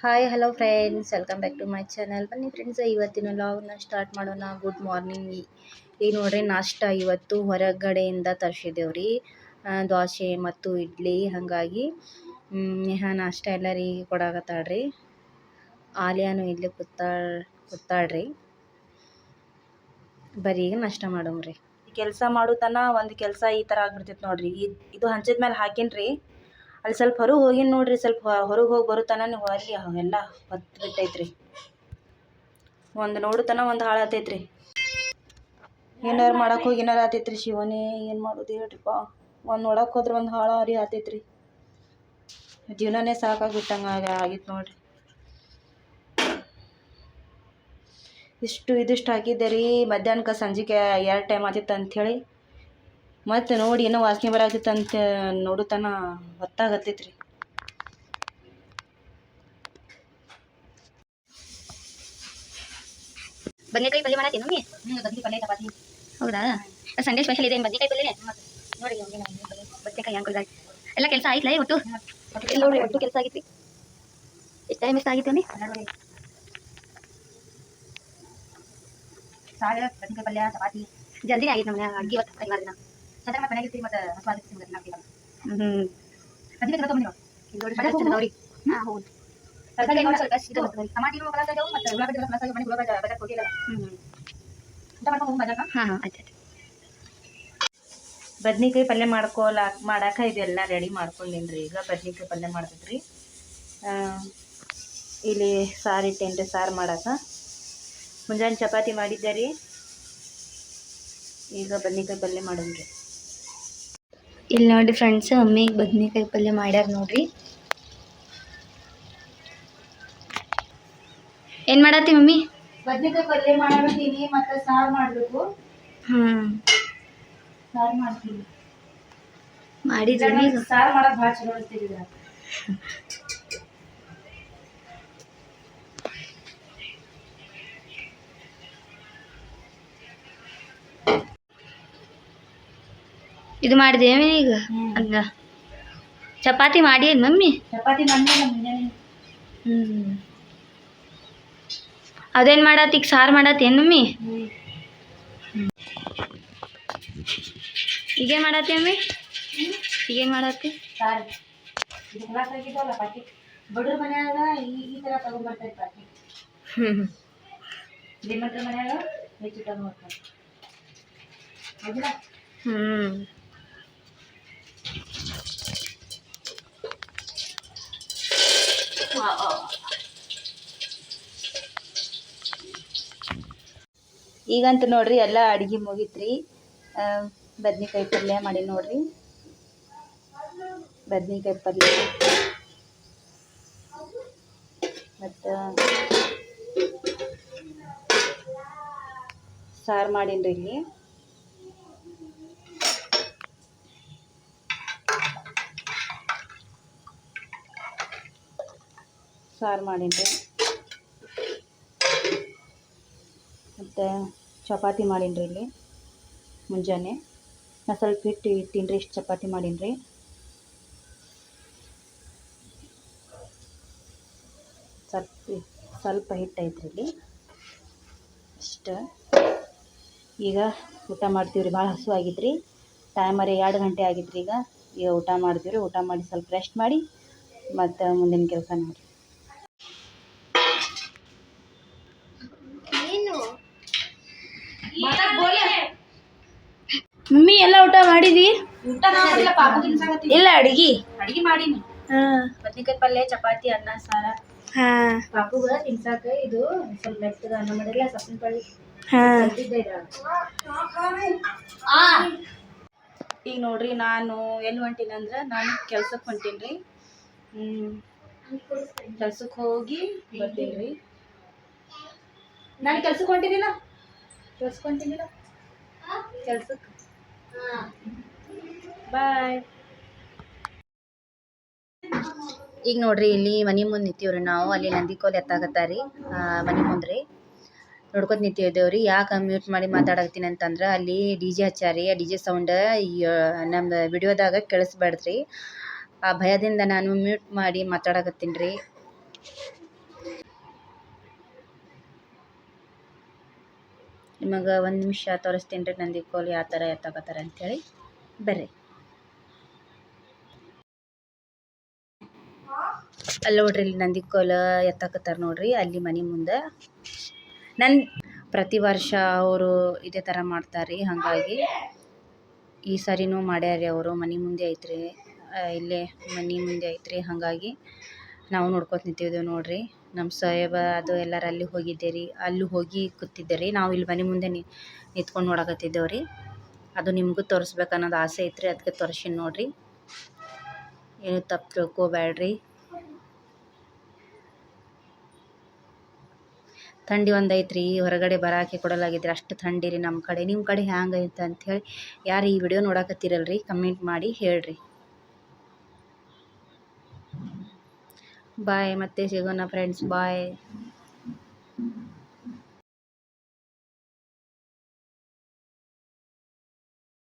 Hi hello friends, welcome back to my channel. ಬನ್ನಿ friends, ಇವತ್ತಿನ ವ್ಲಾಗ್ನ ಸ್ಟಾರ್ಟ್ ಮಾಡೋಣ. Good morning. ಈಗ ನೋಡ್ರಿ, ನಾಷ್ಟ ಇವತ್ತು ಹೊರಗಡೆಯಿಂದ ತರಿಸಿದ್ದೇವ್ರಿ. ದೋಸೆ ಮತ್ತು ಇಡ್ಲಿ. ಹಾಗಾಗಿ ನಾಷ್ಟ ಎಲ್ಲರಿಗೆ ಕೊಡಾಕತ್ತಾಳ್ರಿ. ಆಲಿಯಾನು ಇಲ್ಲಿ ಕೂತಾಳ್ರಿ. ಬರೀ ಈಗ ನಾಷ್ಟ ಮಾಡೋಮ್ರಿ. ಕೆಲಸ ಮಾಡೋತನ ಒಂದು ಕೆಲಸ ಈ ಥರ ಆಗ್ಬಿಡ್ತೈತೆ ನೋಡ್ರಿ. ಇದು ಹಂಚಿದ ಮೇಲೆ ಹಾಕಿನ್ರಿ. ಅಲ್ಲಿ ಸ್ವಲ್ಪ ಹೊರಗೆ ಹೋಗಿನಿ ನೋಡ್ರಿ. ಸ್ವಲ್ಪ ಹೊರಗೆ ಹೋಗಿ ಬರುತ್ತಾನ ಅಲ್ಲಿ ಎಲ್ಲ ಹೊತ್ತು ಬಿಟ್ಟೈತ್ರಿ. ಒಂದು ನೋಡುತ್ತಾನ ಒಂದು ಹಾಳಾತೈತ್ರಿ. ಏನಾರು ಮಾಡಕ್ಕೆ ಹೋಗಿ ಏನಾರು ಆತೈತ್ರಿ. ಶಿವನೇ, ಏನು ಮಾಡೋದು ಹೇಳ್ರಿಪ್ಪ. ಒಂದು ನೋಡಕ್ಕೆ ಹೋದ್ರೆ ಒಂದು ಹಾಳಾರಿ ಆತೈತ್ರಿ. ಜೀವನನೇ ಸಾಕಾಗ್ಬಿಟ್ಟಂಗೆ ಆಗಿತ್ತು ನೋಡ್ರಿ. ಇದಿಷ್ಟು ಹಾಕಿದ್ದೆ ರೀ. ಮಧ್ಯಾಹ್ನಕ್ಕೆ ಸಂಜೆಗೆ 2 ಟೈಮ್ ಆತಿತ್ತು ಅಂಥೇಳಿ ಮತ್ತೆ ನೋಡಿ ಏನೋ ವಾಸನೆ ಬರಾಕತ್ತಿತ್ತು ಅಂತ ನೋಡುತ್ತಾನ ಹೊತ್ತಾಗತ್ತೈತ್ರಿ. ಬದನೆಕಾಯಿ ಪಲ್ಯ ಮಾಡತ್ತೀನಿ ಮಮ್ಮಿ. ಬದ್ನಿ ಪಲ್ಯ ಚಪಾತಿ. ಹೌದಾ? ಸಂಡೇ ಸ್ಪೆಷಲ್ ಇದೆ ಬದನೆಕಾಯಿ ಪಲ್ಯನೇ. ನೋಡಿ ಬದನೆಕಾಯಿ ಅಂಕಲ್ ಎಲ್ಲ ಕೆಲಸ ಆಯ್ತಲ್ಲ ಒಟ್ಟು. ನೋಡಿ ಒಟ್ಟು ಕೆಲಸ ಆಗಿತ್ತು. ಎಷ್ಟು ಟೈಮ್ ಎಷ್ಟು ಆಗಿತ್ತು ಮಮ್ಮಿ? ಸಾರು, ಬದ್ನಿಕಾಯಿ ಪಲ್ಯ, ಚಪಾತಿ. ಜಲ್ದಿನೇ ಆಗಿತ್ತು ನಮ್ಮ ಅಡ್ಗೆ ಇವತ್ತು ಕೈ ಮಾಡಿದ. ಸದಾ ಮತ್ತೆ ಮನೆಗೆ ಇರ್ತೀವಿ. ಮತ್ತೆ ಹಸುವಾಗಿರ್ತೀವಿ. ಮತ್ತೆ ನಾವು ಬದ್ನಿಕಾಯಿ ತೊಗೊಂಡಿರೋ ನೋಡಿ. ಹಾಂ, ಹೌದು. ಟಮಾಟಿ ಕಲಾಸ ಇದಾವೆ. ಮತ್ತೆ ಉಳ್ಳಾಗಡ್ಡಿ ಕಲಾಸ ಮನೆ ಬಜಾರ್ ಹೋಗಿಲ್ಲ. ಊಟ ಮಾಡ್ಕೊಂಡು ಹೋಗಿ ಬಜಾರ್ನ. ಹಾಂ, ಆಯ್ತು. ಬದ್ನಿಕಾಯಿ ಪಲ್ಯ ಮಾಡಕ್ಕೆ ಇದೆಲ್ಲ ರೆಡಿ ಮಾಡ್ಕೊಂಡೇನ್ರಿ. ಈಗ ಬದ್ನಿಕಾಯಿ ಪಲ್ಯ ಮಾಡ್ಬೇಕ್ರಿ. ಇಲ್ಲಿ ಸಾರು ಇಟ್ಟೇನ್ರಿ. ಸಾರು ಮಾಡಕ್ಕೆ ಮುಂಜಾನೆ ಚಪಾತಿ ಮಾಡಿದ್ದೆ ರೀ. ಈಗ ಬದ್ನಿಕಾಯಿ ಪಲ್ಯ ಮಾಡೋಣ್ರಿ. ಇಲ್ಲಿ ನೋಡಿ ಫ್ರೆಂಡ್ಸ್, ಮಮ್ಮಿಗೆ ಬದನೆಕಾಯಿ ಪಲ್ಯ ಮಾಡ್ಯಾರ ನೋಡ್ರಿ. ಏನು ಮಾಡತ್ತಿ ಮಮ್ಮಿ? ಬದ್ನಿಕಾಯಿ ಪಲ್ಯ ಮಾಡತ್ತೀನಿ. ಮತ್ತೆ ಸಾರು ಮಾಡಬೇಕು. ಸಾರು ಮಾಡ್ತೀನಿ. ಮಾಡಿದ್ರಿ? ಸಾರು ಮಾಡಕ್ಕೆ ಭಾಳ ಚಲೋ ಅನಿಸ್ತಿದ್ದ. ಇದು ಮಾಡಿದೇವಿ ಈಗ. ಹಂಗ ಚಪಾತಿ ಮಾಡಿ ಏನು ಮಮ್ಮಿ? ಚಪಾತಿ ಮಾಡಿಲ್ಲ ಮುಂಜಾನೆ. ಅದೇನು ಮಾಡತ್ತಿ ಈಗ? ಸಾರು ಮಾಡತ್ತಿ ಏನು ಮಮ್ಮಿ? ಈಗೇನು ಮಾಡತ್ತಿ ಮಮ್ಮಿ? ಈಗೇನು ಮಾಡತ್ತಿ? ಸಾರು. ಇದು ಕ್ಲಾಸ್ ಆಗಿದ್ದವಲ್ಲ ಪಾಕಿ. ಬಡ್ರ ಮನ್ಯಾಗ ಈ ಥರ ತಗೊಂಡ್ಬರ್ತಾರೆ ಪಾಕಿ. ಶ್ರೀಮಂತರ ಮನ್ಯಾಗ ಹೆಚ್ಚು ತಗೊಂಡ್ಬರ್ತಾರೆ. ಹೌದಾ? ಈಗಂತೂ ನೋಡ್ರಿ ಎಲ್ಲ ಅಡುಗೆ ಮುಗೀತ್ರಿ. ಬದ್ನಿಕಾಯಿ ಪಲ್ಯ ಮಾಡಿ ನೋಡ್ರಿ. ಬದ್ನಿಕಾಯಿ ಪಲ್ಯ ಮತ್ತು ಸಾರು ಮಾಡೀನ್ರಿ. ಇಲ್ಲಿ ಸಾರು ಮಾಡೀನ್ರಿ. ಮತ್ತು ಚಪಾತಿ ಮಾಡೀನ್ರಿ. ಇಲ್ಲಿ ಮುಂಜಾನೆ ನಾ ಸ್ವಲ್ಪ ಹಿಟ್ಟು ಇಟ್ಟೀನಿ. ಇಷ್ಟು ಚಪಾತಿ ಮಾಡೀನ್ರಿ. ಸ್ವಲ್ಪ ಹಿಟ್ಟು ಐತ್ರಿ ಇಲ್ಲಿ. ಇಷ್ಟು. ಈಗ ಊಟ ಮಾಡ್ತೀವಿ ರೀ. ಭಾಳ ಹಸು ಆಗಿದ್ರಿ. ಟೈಮರಿ 2 ಗಂಟೆ ಆಗಿದ್ರಿ. ಈಗ ಊಟ ಮಾಡ್ತೀವಿ ರೀ. ಊಟ ಮಾಡಿ ಸ್ವಲ್ಪ ರೆಸ್ಟ್ ಮಾಡಿ ಮತ್ತು ಮುಂದಿನ ಕೆಲಸ ನೋಡಿ. ಮಮ್ಮಿ ಎಲ್ಲ ಊಟ ಮಾಡಿದಿ? ಊಟ ಇಲ್ಲ, ಅಡಿಗೆ ಮಾಡೀನಿ. ಬದ್ನಿಕಾಯಿ ಪಲ್ಯ, ಚಪಾತಿ, ಅನ್ನ, ಸಾರ. ಪಾಪುಗ ತಿನ್ಸಾಕ ಇದು ಸ್ವಲ್ಪ ಮೆತ್ತಗ ಅನ್ನ ಮಾಡಿಲ್ಲ. ಸಪ್ಪನ ಪಳ್ಳಿ ಈಗ ನೋಡ್ರಿ, ನಾನು ಎಲ್ಲಿ ಹೊಂಟೀನಿ ಅಂದ್ರೆ ನಾನು ಕೆಲ್ಸಕ್ಕೆ ಹೊಂಟೀನಿ ರೀ. ಕೆಲ್ಸಕ್ಕೆ ಹೋಗಿ ಬರ್ತೀನಿ ರೀ. ನಾನು ಕೆಲ್ಸಕ್ಕೆ ಹೊಂಟಿದ್ದೀನ. ಕೆಲ್ಸಕ್ಕೆ ಬಾಯ್. ಈಗ ನೋಡ್ರಿ, ಇಲ್ಲಿ ಮನೆ ಮುಂದೆ ನಿಂತೀವ್ರಿ ನಾವು. ಅಲ್ಲಿ ನಂದಿಕೋಲ್ ಎತ್ತಾಕತ್ತಾರಿ ಮನೆ ಮುಂದೆ ರೀ. ನೋಡ್ಕೊತ ನಿಂತಿದ್ದೇವ್ರಿ. ಯಾಕೆ ಮ್ಯೂಟ್ ಮಾಡಿ ಮಾತಾಡಕತ್ತೀನಿ ಅಂತಂದ್ರೆ ಅಲ್ಲಿ DJ ಹಚ್ಚಾರಿ. ಆ DJ ಸೌಂಡ್ ನಮ್ಮ ವಿಡಿಯೋದಾಗ ಕೇಳಿಸ್ಬಾರ್ದ್ರಿ. ಆ ಭಯದಿಂದ ನಾನು ಮ್ಯೂಟ್ ಮಾಡಿ ಮಾತಾಡಕತ್ತೀನಿ ರೀ. ನಿಮಗೆ ಒಂದು ನಿಮಿಷ ತೋರಿಸ್ತೀನಿ ರೀ ನಂದಿ ಕೋಲ್ ಯಾವ ಥರ ಎತ್ತಾಕತ್ತಾರ ಅಂಥೇಳಿ. ಬರ್ರಿ. ಅಲ್ಲಿ ನೋಡ್ರಿ, ಇಲ್ಲಿ ನಂದಿ ಕೋಲ ಎತ್ತಾಕತ್ತಾರ ನೋಡ್ರಿ, ಅಲ್ಲಿ ಮನೆ ಮುಂದೆ. ಪ್ರತಿ ವರ್ಷ ಅವರು ಇದೇ ಥರ ಮಾಡ್ತಾರೆ. ಹಾಗಾಗಿ ಈ ಸರಿನೂ ಮಾಡ್ಯಾರಿ. ಅವರು ಮನೆ ಮುಂದೆ ಐತ್ರಿ, ಇಲ್ಲೇ ಮನೆ ಮುಂದೆ ಐತ್ರಿ. ಹಾಗಾಗಿ ನಾವು ನೋಡ್ಕೊತ ನಿಂತಿದ್ದೇವೆ ನೋಡ್ರಿ. ನಮ್ಮ ಸಾಹೇಬ ಅದು ಎಲ್ಲರೂ ಅಲ್ಲಿ ಹೋಗಿದ್ದೇರಿ, ಅಲ್ಲಿ ಹೋಗಿ ಕೂತಿದ್ದೆ ರೀ. ನಾವು ಇಲ್ಲಿ ಮನೆ ಮುಂದೆ ನಿಂತ್ಕೊಂಡು ನೋಡಕತ್ತಿದ್ದೇವೆ ರೀ. ಅದು ನಿಮಗೂ ತೋರಿಸ್ಬೇಕು ಅನ್ನೋದು ಆಸೆ ಐತ್ರಿ, ಅದಕ್ಕೆ ತೋರಿಸಿನಿ ನೋಡ್ರಿ. ಏನು ತಪ್ಪು ತಿಳ್ಕೊಬೇಡ್ರಿ. ಥಂಡಿ ಒಂದು ಐತ್ರಿ, ಹೊರಗಡೆ ಬರಾಕೆ ಕೊಡಲಾಗಿದ್ರಿ, ಅಷ್ಟು ಥಂಡಿ ರೀ ನಮ್ಮ ಕಡೆ. ನಿಮ್ಮ ಕಡೆ ಹ್ಯಾಂಗೆ ಐತೆ ಅಂಥೇಳಿ ಯಾರು ಈ ವಿಡಿಯೋ ನೋಡಕತ್ತೀರಲ್ರಿ ಕಮೆಂಟ್ ಮಾಡಿ ಹೇಳ್ರಿ. ಬಾಯ್, ಮತ್ತೆ ಸಿಗೋಣ ಫ್ರೆಂಡ್ಸ್, ಬಾಯ್.